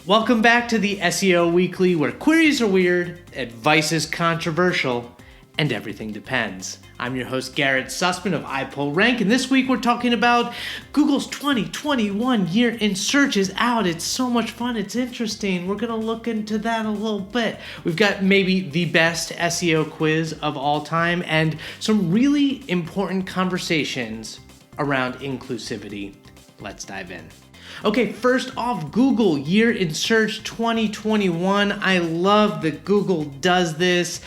Welcome back to the SEO Weekly, where queries are weird, advice is controversial, and everything depends. I'm your host, Garrett Sussman of iPullrank, and this week we're talking about Google's 2021 year in search is out. It's so much fun. It's interesting. We're going to look into that a little bit. We've got maybe the best SEO quiz of all time and some really important conversations around inclusivity. Let's dive in. Okay, first off, Google Year in Search 2021. I love that Google does this.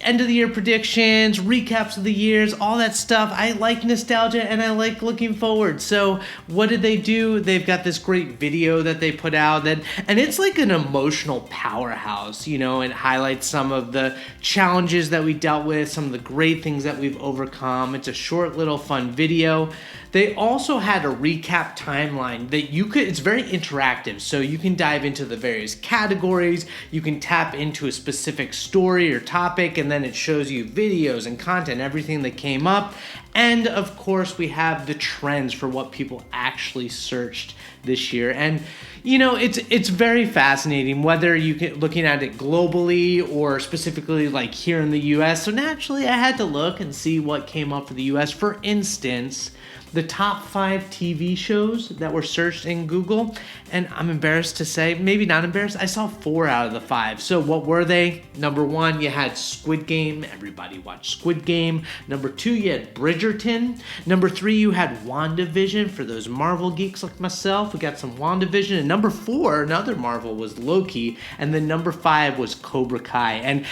End of the year predictions, recaps of the years, all that stuff. I like nostalgia and I like looking forward. So what did they do? They've got this great video that they put out and it's like an emotional powerhouse, you know, it highlights some of the challenges that we dealt with, some of the great things that we've overcome. It's a short little fun video. They also had a recap timeline that it's very interactive, so you can dive into the various categories, you can tap into a specific story or topic, and then it shows you videos and content, everything that came up. And of course, we have the trends for what people actually searched this year. And you know, it's very fascinating, whether looking at it globally or specifically like here in the US. So naturally, I had to look and see what came up for the US. For instance, the top 5 TV shows that were searched in Google, and I'm embarrassed to say, maybe not embarrassed, I saw 4 out of the 5. So what were they? Number 1, you had Squid Game. Everybody watched Squid Game. Number 2, you had Bridgerton. Number 3, you had WandaVision. For those Marvel geeks like myself, we got some WandaVision. And number 4, another Marvel, was Loki. And then number 5 was Cobra Kai. And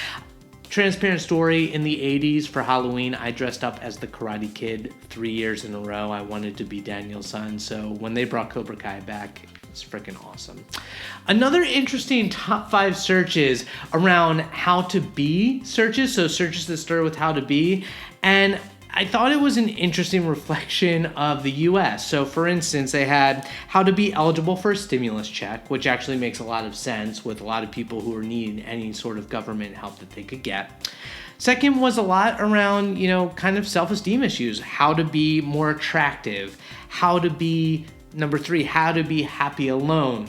transparent story, in the 80s for Halloween, I dressed up as the Karate Kid 3 years in a row. I wanted to be Daniel's son, so when they brought Cobra Kai back, it's freaking awesome. Another interesting top 5 searches around how to be searches, so searches that start with how to be, and I thought it was an interesting reflection of the US. So for instance, they had how to be eligible for a stimulus check, which actually makes a lot of sense with a lot of people who are needing any sort of government help that they could get. Second was a lot around, you know, kind of self-esteem issues, how to be more attractive, number 3, how to be happy alone.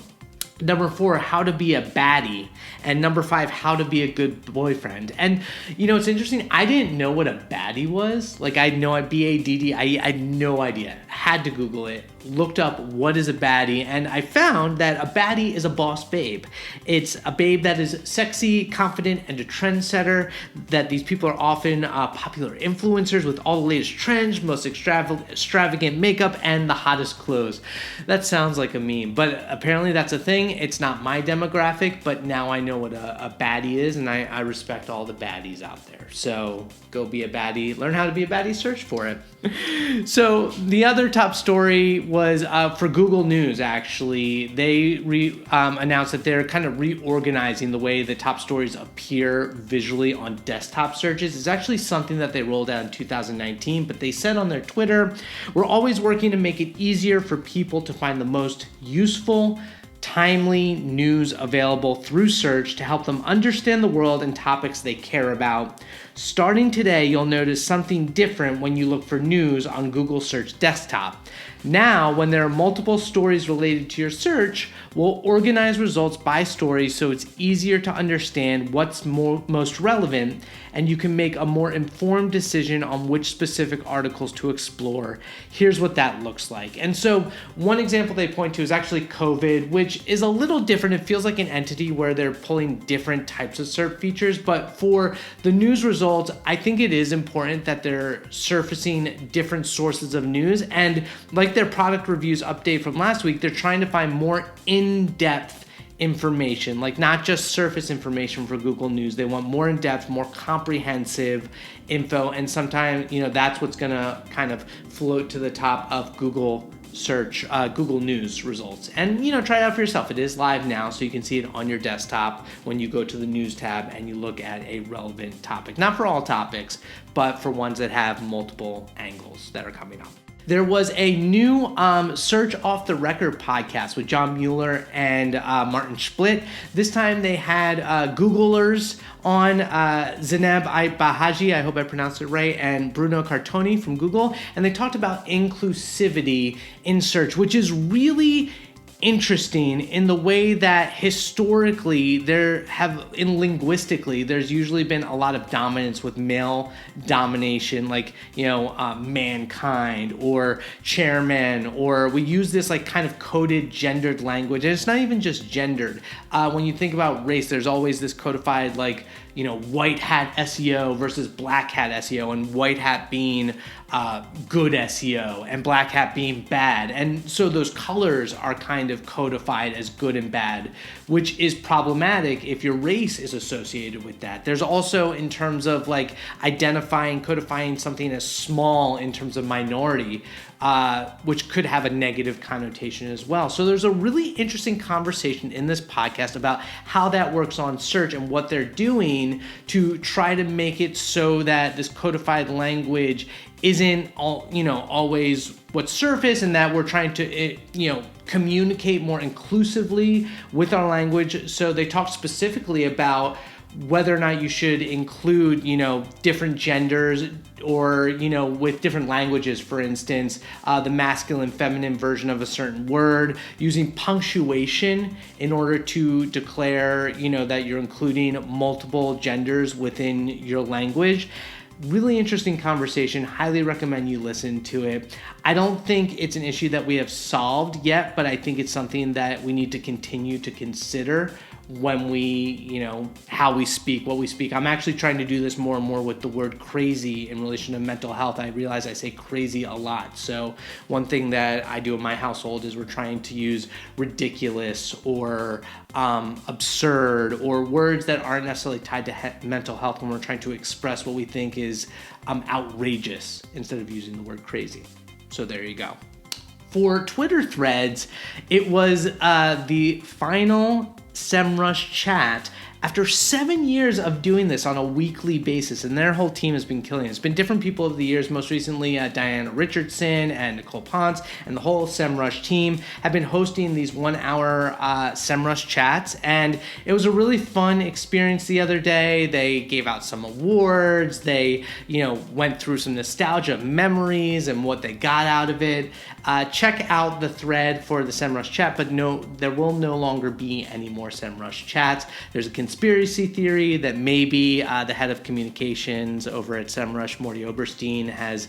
Number 4, how to be a baddie. And number 5, how to be a good boyfriend. And, you know, it's interesting. I didn't know what a baddie was. Like, I know B-A-D-D. I had no idea. Had to Google it. Looked up what is a baddie. And I found that a baddie is a boss babe. It's a babe that is sexy, confident, and a trendsetter. That these people are often popular influencers with all the latest trends, most extravagant makeup, and the hottest clothes. That sounds like a meme, but apparently that's a thing. It's not my demographic, but now I know what a baddie is, and I respect all the baddies out there. So go be a baddie, learn how to be a baddie, search for it. So the other top story was for Google News, actually. They announced that they're kind of reorganizing the way the top stories appear visually on desktop searches. It's actually something that they rolled out in 2019, but they said on their Twitter, "We're always working to make it easier for people to find the most useful, timely news available through search to help them understand the world and topics they care about. Starting today, you'll notice something different when you look for news on Google Search Desktop. Now, when there are multiple stories related to your search, we'll organize results by story so it's easier to understand what's most relevant, and you can make a more informed decision on which specific articles to explore. Here's what that looks like." And so one example they point to is actually COVID, which is a little different. It feels like an entity where they're pulling different types of SERP features, but for the news results, I think it is important that they're surfacing different sources of news. And like their product reviews update from last week, they're trying to find more in-depth information, like not just surface information for Google News. They want more in-depth, more comprehensive info, and sometimes, you know, that's what's gonna kind of float to the top of Google search, Google News results. And, you know, try it out for yourself. It is live now, so you can see it on your desktop when you go to the news tab and you look at a relevant topic. Not for all topics, but for ones that have multiple angles that are coming up. There was a new Search Off the Record podcast with John Mueller and Martin Splitt. This time they had Googlers on, Zineb Bahajji, I hope I pronounced it right, and Bruno Cartoni from Google. And they talked about inclusivity in search, which is really interesting in the way that historically linguistically there's usually been a lot of dominance with male domination, like mankind or chairman, or we use this like kind of coded gendered language, and it's not even just gendered. When you think about race, there's always this codified like white hat SEO versus black hat SEO, and white hat being good SEO and black hat being bad. And so those colors are kind of codified as good and bad, which is problematic if your race is associated with that. There's also, in terms of like codifying something as small in terms of minority, which could have a negative connotation as well. So there's a really interesting conversation in this podcast about how that works on search and what they're doing to try to make it so that this codified language isn't always what's surface, and that we're trying to communicate more inclusively with our language. So they talk specifically about whether or not you should include, different genders or, with different languages, for instance, the masculine, feminine version of a certain word, using punctuation in order to declare, that you're including multiple genders within your language. Really interesting conversation. Highly recommend you listen to it. I don't think it's an issue that we have solved yet, but I think it's something that we need to continue to consider when we, how we speak, what we speak. I'm actually trying to do this more and more with the word crazy in relation to mental health. I realize I say crazy a lot. So one thing that I do in my household is we're trying to use ridiculous or absurd or words that aren't necessarily tied to mental health when we're trying to express what we think is outrageous instead of using the word crazy. So there you go. For Twitter threads, it was the final SemrushChat after 7 years of doing this on a weekly basis, and their whole team has been killing it. It's been different people over the years. Most recently, Diana Richardson and Nicole Ponce and the whole SEMrush team have been hosting these 1 hour SEMrush chats, and it was a really fun experience the other day. They gave out some awards. They, went through some nostalgia memories and what they got out of it. Check out the thread for the SEMrush chat, but no, there will no longer be any more SEMrush chats. There's a conspiracy theory that maybe the head of communications over at SEMrush, Morty Oberstein, has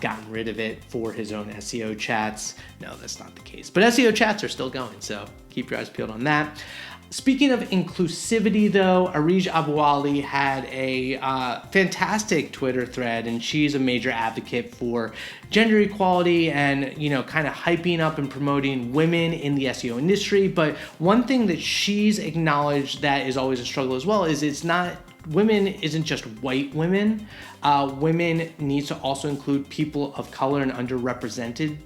gotten rid of it for his own SEO chats. No, that's not the case. But SEO chats are still going, so keep your eyes peeled on that. Speaking of inclusivity, though, Areej Abuali had a fantastic Twitter thread, and she's a major advocate for gender equality and, kind of hyping up and promoting women in the SEO industry. But one thing that she's acknowledged that is always a struggle as well is women isn't just white women. Women needs to also include people of color and underrepresented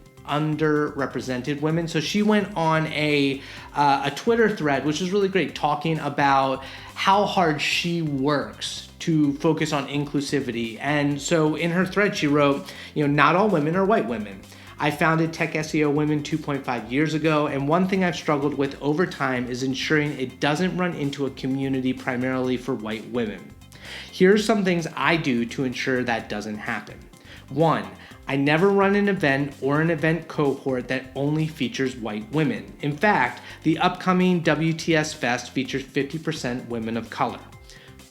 women. So she went on a Twitter thread, which is really great, talking about how hard she works to focus on inclusivity. And so in her thread, she wrote, not all women are white women. I founded Tech SEO Women 2.5 years ago, and one thing I've struggled with over time is ensuring it doesn't run into a community primarily for white women. Here are some things I do to ensure that doesn't happen. 1, I never run an event or an event cohort that only features white women. In fact, the upcoming WTS Fest features 50% women of color.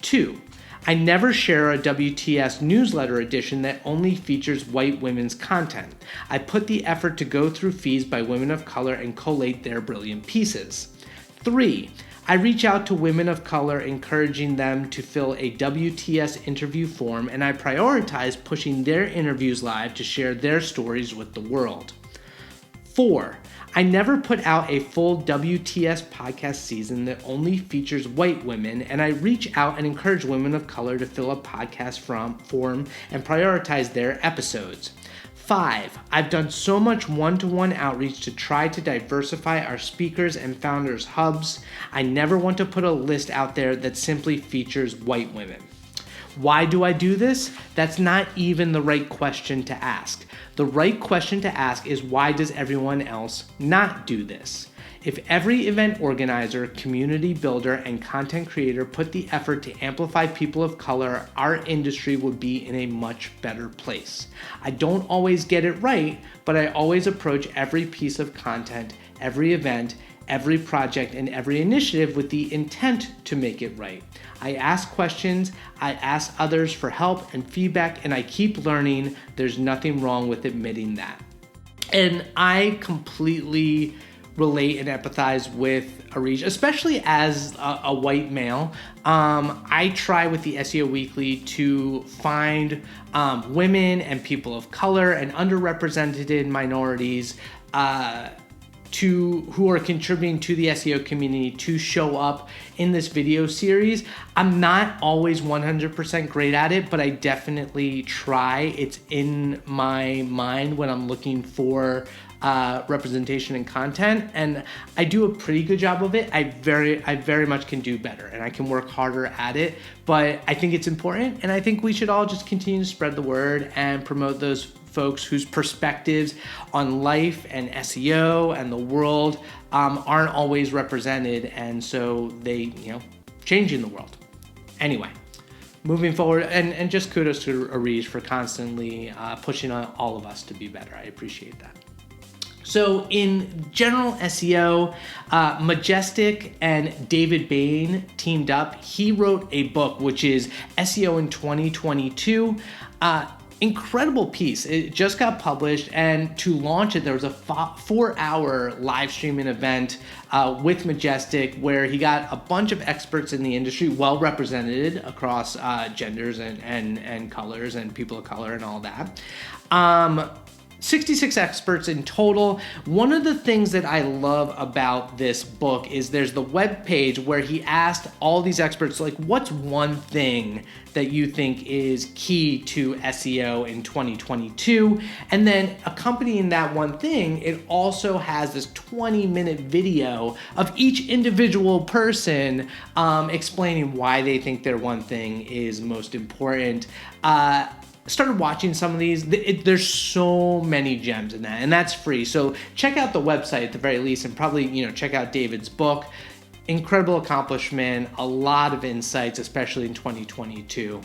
2, I never share a WTS newsletter edition that only features white women's content. I put the effort to go through feeds by women of color and collate their brilliant pieces. 3, I reach out to women of color, encouraging them to fill a WTS interview form, and I prioritize pushing their interviews live to share their stories with the world. 4, I never put out a full WTS podcast season that only features white women, and I reach out and encourage women of color to fill a podcast form and prioritize their episodes. 5, I've done so much one-to-one outreach to try to diversify our speakers and founders hubs. I never want to put a list out there that simply features white women. Why do I do this? That's not even the right question to ask. The right question to ask is, why does everyone else not do this? If every event organizer, community builder, and content creator put the effort to amplify people of color, our industry would be in a much better place. I don't always get it right, but I always approach every piece of content every event, every project, and every initiative with the intent to make it right. I ask questions, I ask others for help and feedback, and I keep learning. There's nothing wrong with admitting that. And I completely relate and empathize with Areej, especially as a white male. I try with the SEO Weekly to find women and people of color and underrepresented minorities who are contributing to the SEO community to show up in this video series. I'm not always 100% great at it, but I definitely try. It's in my mind when I'm looking for representation and content, and I do a pretty good job of it. I very much can do better, and I can work harder at it, but I think it's important, and I think we should all just continue to spread the word and promote those folks whose perspectives on life and SEO and the world aren't always represented, and so they, changing the world. Anyway, moving forward, and just kudos to Areej for constantly pushing on all of us to be better. I appreciate that. So in general SEO, Majestic and David Bain teamed up. He wrote a book, which is SEO in 2022. Incredible piece. It just got published, and to launch it, there was a 4-hour live streaming event with Majestic where he got a bunch of experts in the industry, well represented across genders and colors and people of color and all that. 66 experts in total. One of the things that I love about this book is there's the web page where he asked all these experts, like, what's one thing that you think is key to SEO in 2022? And then accompanying that one thing, it also has this 20-minute video of each individual person explaining why they think their one thing is most important. Started watching some of these. There's so many gems in that, and that's free. So check out the website at the very least, and probably check out David's book. Incredible accomplishment, a lot of insights, especially in 2022.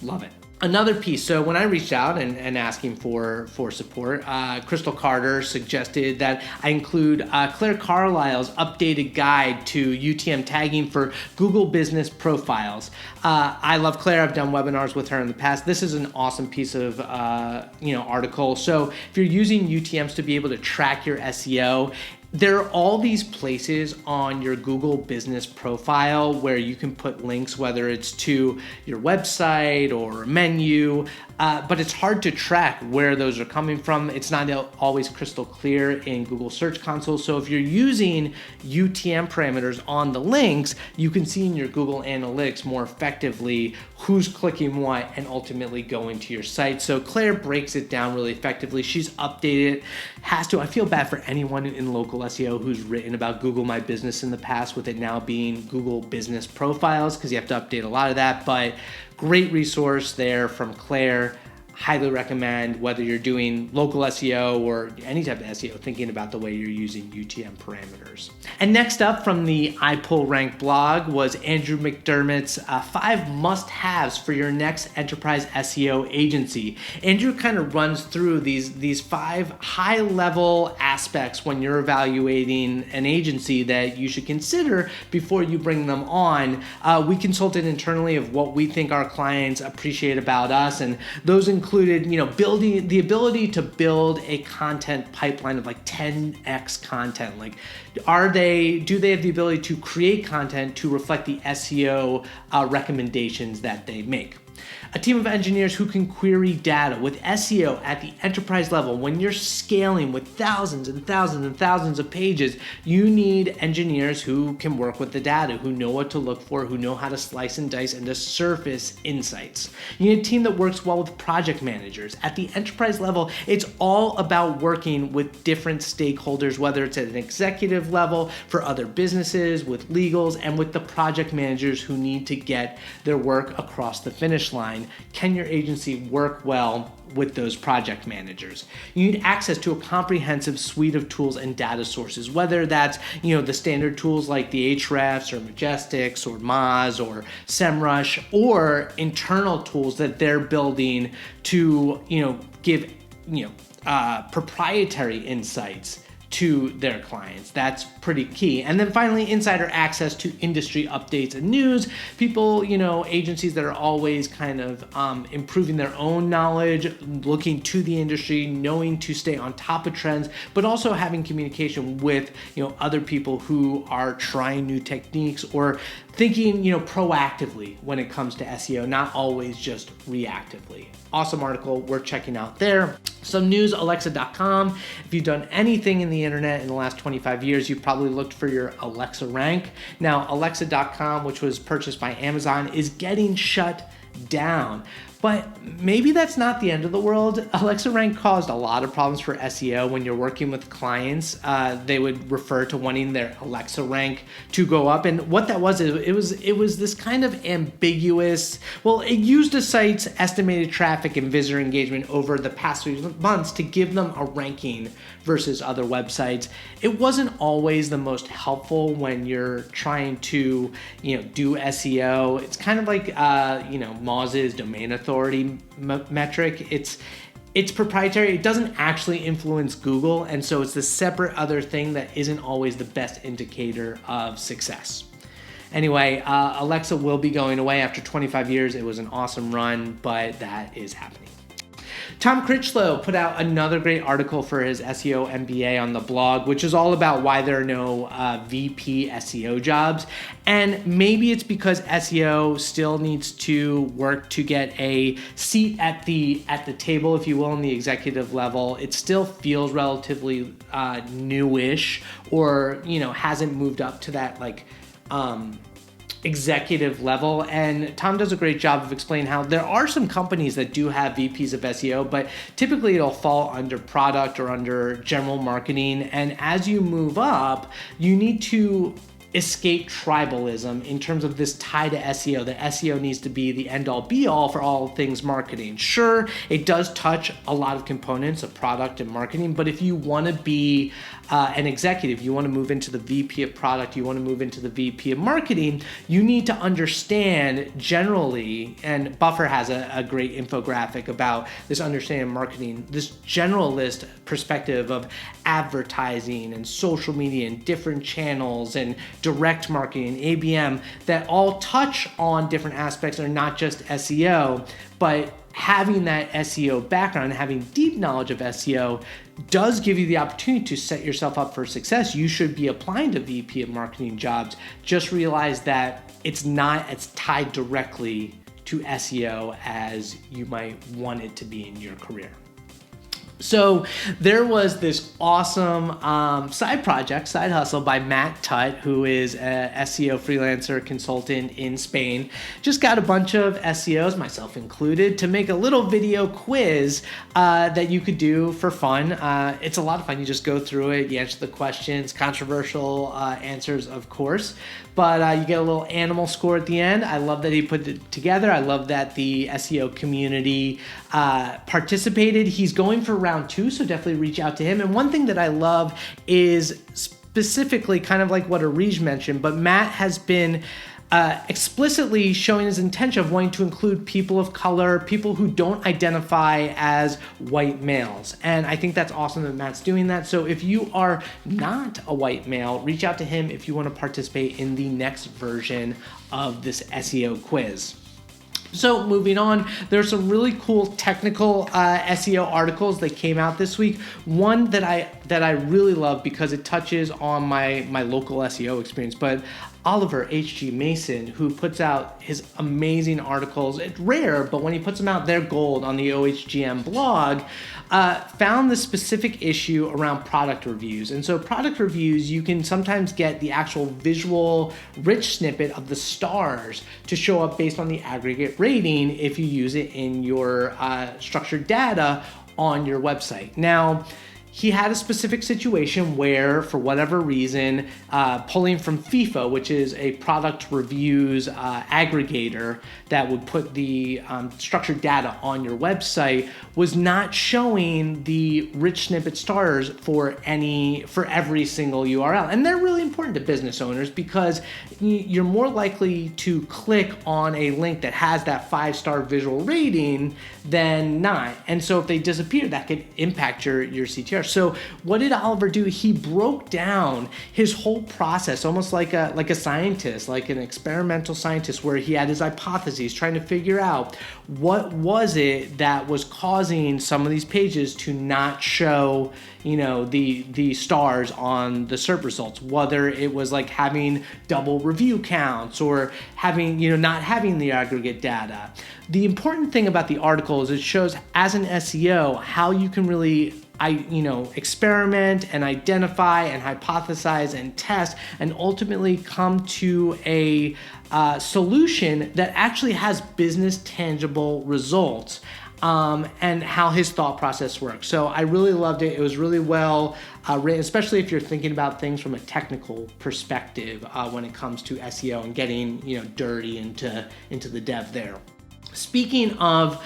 Love it. Another piece, so when I reached out and asking for support, Crystal Carter suggested that I include Claire Carlisle's updated guide to UTM tagging for Google business profiles. I love Claire. I've done webinars with her in the past. This is an awesome piece of article. So if you're using UTMs to be able to track your SEO, there are all these places on your Google business profile where you can put links, whether it's to your website or a menu, but it's hard to track where those are coming from. It's not always crystal clear in Google Search Console. So if you're using UTM parameters on the links, you can see in your Google Analytics more effectively who's clicking what and ultimately going to your site. So Claire breaks it down really effectively. She's updated it. I feel bad for anyone in local SEO who's written about Google My Business in the past, with it now being Google Business Profiles, because you have to update a lot of that, but great resource there from Claire. Highly recommend, whether you're doing local SEO or any type of SEO, thinking about the way you're using UTM parameters. And next up from the iPullrank blog was Andrew McDermott's 5 must-haves for your next enterprise SEO agency. Andrew kind of runs through these 5 high-level aspects when you're evaluating an agency that you should consider before you bring them on. We consulted internally of what we think our clients appreciate about us, and those included, building the ability to build a content pipeline of like 10x content. Like, do they have the ability to create content to reflect the SEO recommendations that they make? A team of engineers who can query data. With SEO at the enterprise level, when you're scaling with thousands and thousands and thousands of pages, you need engineers who can work with the data, who know what to look for, who know how to slice and dice and to surface insights. You need a team that works well with project managers. At the enterprise level, it's all about working with different stakeholders, whether it's at an executive level, for other businesses, with legals, and with the project managers who need to get their work across the finish line. Can your agency work well with those project managers? You need access to a comprehensive suite of tools and data sources, whether that's the standard tools like the Ahrefs or Majestics or Moz or SemrushChat, or internal tools that they're building to give proprietary insights to their clients. That's pretty key. And then finally, insider access to industry updates and news. People, agencies that are always kind of improving their own knowledge, looking to the industry, knowing to stay on top of trends, but also having communication with, other people who are trying new techniques or thinking, proactively when it comes to SEO, not always just reactively. Awesome article worth checking out there. Some news, Alexa.com. If you've done anything in the internet in the last 25 years, you've probably looked for your Alexa rank. Now, Alexa.com, which was purchased by Amazon, is getting shut down. But maybe that's not the end of the world. Alexa rank caused a lot of problems for SEO when you're working with clients. They would refer to wanting their Alexa rank to go up. And what that was, it was this kind of ambiguous, it used a site's estimated traffic and visitor engagement over the past few months to give them a ranking versus other websites. It wasn't always the most helpful when you're trying to, do SEO. It's kind of like, Moz's domain authority metric. It's proprietary. It doesn't actually influence Google. And so it's this separate other thing that isn't always the best indicator of success. Anyway, Alexa will be going away after 25 years. It was an awesome run, but that is happening. Tom Critchlow put out another great article for his SEO MBA on the blog, which is all about why there are no VP SEO jobs. And maybe it's because SEO still needs to work to get a seat at the table, if you will, on the executive level. It still feels relatively newish, or hasn't moved up to that executive level. And Tom does a great job of explaining how there are some companies that do have VPs of SEO, but typically it'll fall under product or under general marketing. And as you move up, you need to escape tribalism in terms of this tie to SEO. That SEO needs to be the end all be all for all things marketing. Sure, it does touch a lot of components of product and marketing, but if you want to be an executive, you want to move into the VP of product, you want to move into the VP of marketing, you need to understand generally, and Buffer has a great infographic about this understanding of marketing, this generalist perspective of advertising and social media and different channels and direct marketing, ABM, that all touch on different aspects are not just SEO, but having that SEO background, having deep knowledge of SEO does give you the opportunity to set yourself up for success. You should be applying to VP of marketing jobs. Just realize that it's not as tied directly to SEO as you might want it to be in your career. So there was this awesome side hustle by Matt Tutt, who is a SEO freelancer consultant in Spain. Just got a bunch of SEOs, myself included, to make a little video quiz that you could do for fun. It's a lot of fun. You just go through it, you answer the questions, controversial answers, of course. But you get a little animal score at the end. I love that he put it together. I love that the SEO community participated. He's going for round 2, so definitely reach out to him. And one thing that I love is specifically kind of like what Areej mentioned, but Matt has been explicitly showing his intention of wanting to include people of color, people who don't identify as white males. And I think that's awesome that Matt's doing that. So if you are not a white male, reach out to him if you want to participate in the next version of this SEO quiz. So moving on, there's some really cool technical SEO articles that came out this week. One that I really love because it touches on my local SEO experience, but Oliver H.G. Mason, who puts out his amazing articles. It's rare, but when he puts them out, they're gold on the OHGM blog, found the specific issue around product reviews. And so product reviews, you can sometimes get the actual visual rich snippet of the stars to show up based on the aggregate rating if you use it in your structured data on your website. Now, he had a specific situation where, for whatever reason, pulling from FIFA, which is a product reviews aggregator that would put the structured data on your website, was not showing the rich snippet stars for every single URL. And they're really important to business owners because you're more likely to click on a link that has that 5-star visual rating than not. And so if they disappear, that could impact your CTR. So what did Oliver do? He broke down his whole process, almost like a scientist, like an experimental scientist, where he had his hypotheses, trying to figure out what was it that was causing some of these pages to not show, the stars on the SERP results, whether it was like having double review counts or having, not having the aggregate data. The important thing about the article is it shows, as an SEO, how you can really experiment and identify and hypothesize and test and ultimately come to a solution that actually has business tangible results, and how his thought process works. So I really loved it. It was really well written, especially if you're thinking about things from a technical perspective when it comes to SEO and getting dirty into the dev there. Speaking of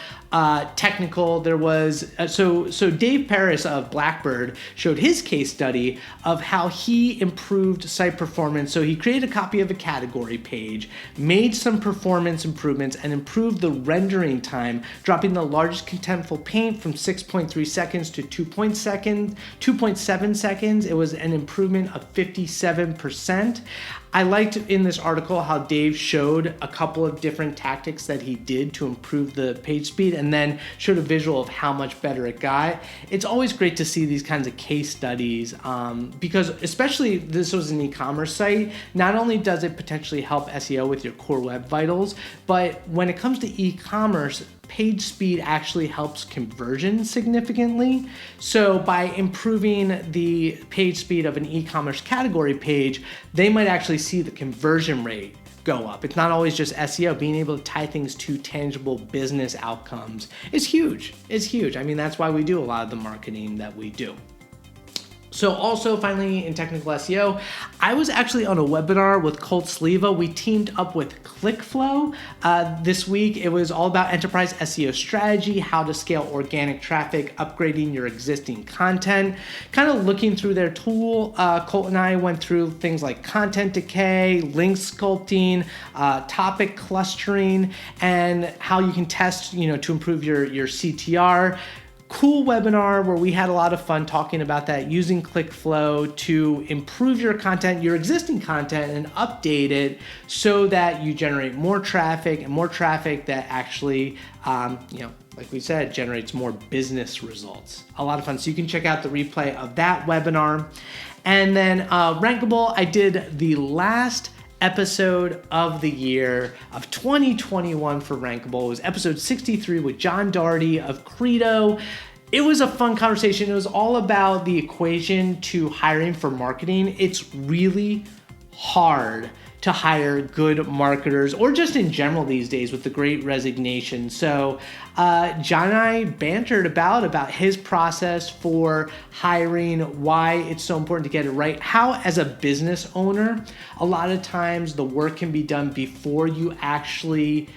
technical, there was so Dave Paris of Blackbird showed his case study of how he improved site performance. So he created a copy of a category page, made some performance improvements, and improved the rendering time, dropping the largest contentful paint from 6.3 seconds to 2.7 seconds. It was an improvement of 57%. I liked in this article how Dave showed a couple of different tactics that he did to improve the page speed, and then showed a visual of how much better it got. It's always great to see these kinds of case studies, because especially this was an e-commerce site. Not only does it potentially help SEO with your core web vitals, but when it comes to e-commerce, page speed actually helps conversion significantly. So by improving the page speed of an e-commerce category page, they might actually see the conversion rate go up. It's not always just SEO. Being able to tie things to tangible business outcomes is huge. It's huge. I mean, that's why we do a lot of the marketing that we do. So also, finally, in technical SEO, I was actually on a webinar with Colt Sleva. We teamed up with Critchlow this week. It was all about enterprise SEO strategy, how to scale organic traffic, upgrading your existing content, kind of looking through their tool. Colt and I went through things like content decay, link sculpting, topic clustering, and how you can test, to improve your CTR. Cool webinar where we had a lot of fun talking about that, using ClickFlow to improve your content, your existing content, and update it so that you generate more traffic, and more traffic that actually, like we said, generates more business results. A lot of fun. So you can check out the replay of that webinar. And then Rankable, I did the last episode of the year of 2021 for Rankable. It was episode 63 with John Doherty of Credo. It was a fun conversation. It was all about the equation to hiring for marketing. It's really hard to hire good marketers, or just in general these days with the Great Resignation. So John and I bantered about his process for hiring, why it's so important to get it right, how as a business owner, a lot of times the work can be done before you actually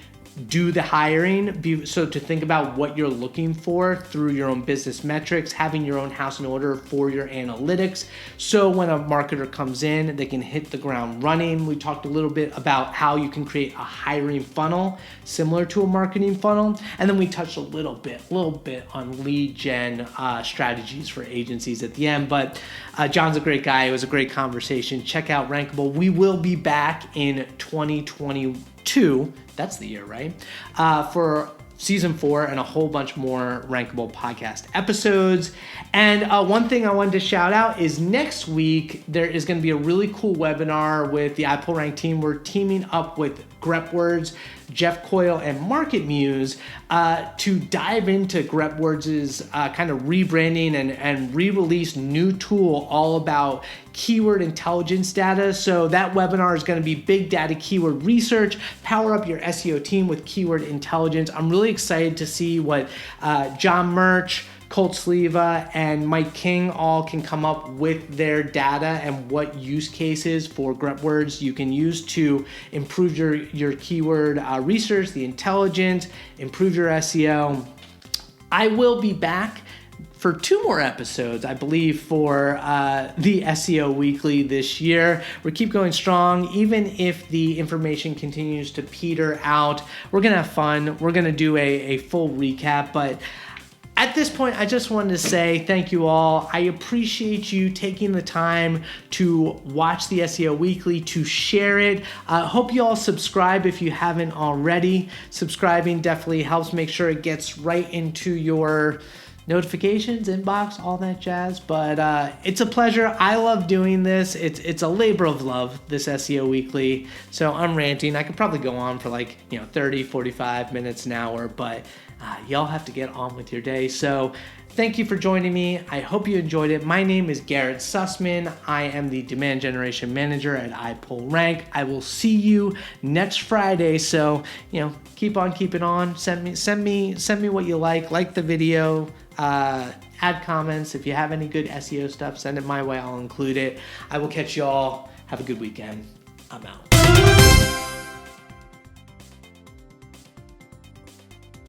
do the hiring. So to think about what you're looking for through your own business metrics, having your own house in order for your analytics. So when a marketer comes in, they can hit the ground running. We talked a little bit about how you can create a hiring funnel similar to a marketing funnel. And then we touched a little bit on lead gen strategies for agencies at the end. But John's a great guy. It was a great conversation. Check out Rankable. We will be back in 2022. That's the year, right? For season 4 and a whole bunch more Rankable podcast episodes. And one thing I wanted to shout out is next week, there is going to be a really cool webinar with the iPullrank team. We're teaming up with GrepWords, Jeff Coyle, and Market Muse to dive into GrepWords' kind of rebranding and re-release new tool all about keyword intelligence data. So that webinar is going to be big data keyword research, power up your SEO team with keyword intelligence. I'm really excited to see what John Murch, Colt Sleva, and Mike King all can come up with their data and what use cases for GrepWords you can use to improve your keyword research, the intelligence, improve your SEO. I will be back for 2 more episodes, I believe, for the SEO Weekly this year. We keep going strong, even if the information continues to peter out. We're gonna have fun. We're gonna do a full recap, but at this point, I just wanted to say thank you all. I appreciate you taking the time to watch the SEO Weekly, to share it. Hope you all subscribe if you haven't already. Subscribing definitely helps make sure it gets right into your notifications, inbox, all that jazz. But it's a pleasure. I love doing this. It's a labor of love, this SEO Weekly. So I'm ranting. I could probably go on for 30, 45 minutes, an hour, but y'all have to get on with your day. So thank you for joining me. I hope you enjoyed it. My name is Garrett Sussman. I am the demand generation manager at iPullrank. I will see you next Friday. So, keep on keeping on. Send me what you like the video. Add comments. If you have any good SEO stuff, send it my way. I'll include it. I will catch y'all. Have a good weekend. I'm out.